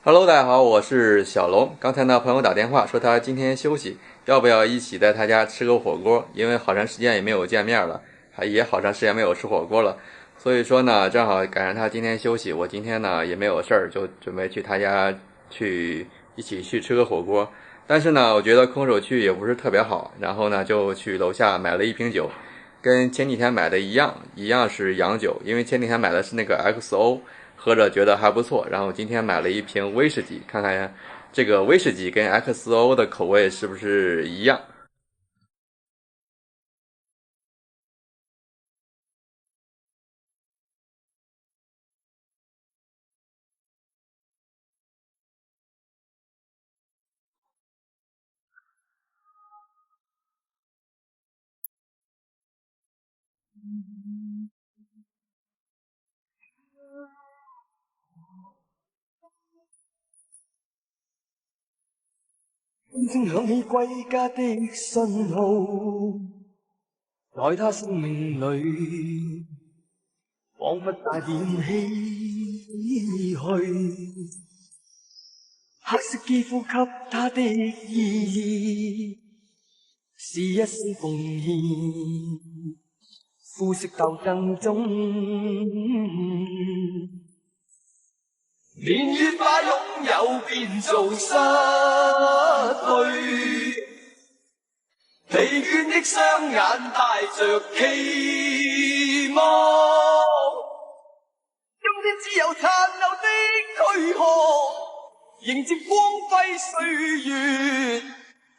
Hello，大家好，我是小龙。刚才呢，朋友打电话说他今天休息，要不要一起在他家吃个火锅？因为好长时间也没有见面了，也好长时间没有吃火锅了，所以说呢，正好赶上他今天休息。我今天呢也没有事儿，就准备去他家一起去吃个火锅。但是呢，我觉得空手去也不是特别好，然后呢就去楼下买了一瓶酒，跟前几天买的一样是洋酒，因为前几天买的是那个 XO。喝着觉得还不错，然后今天买了一瓶威士忌，看看这个威士忌跟 XO 的口味是不是一样。钟声响起归家的信号，在他生命里，仿佛带点唏嘘。黑色肌肤给他的意义，是一生奉献。肤色斗争中，年月把拥有变做失去，疲倦的双眼带着期望，今天只有残留的躯壳，迎接光辉岁月，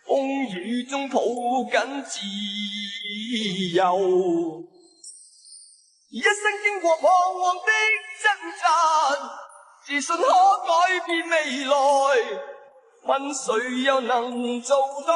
风雨中抱紧自由。一生经过彷徨的挣扎，自信可改变未来，问谁又能做到？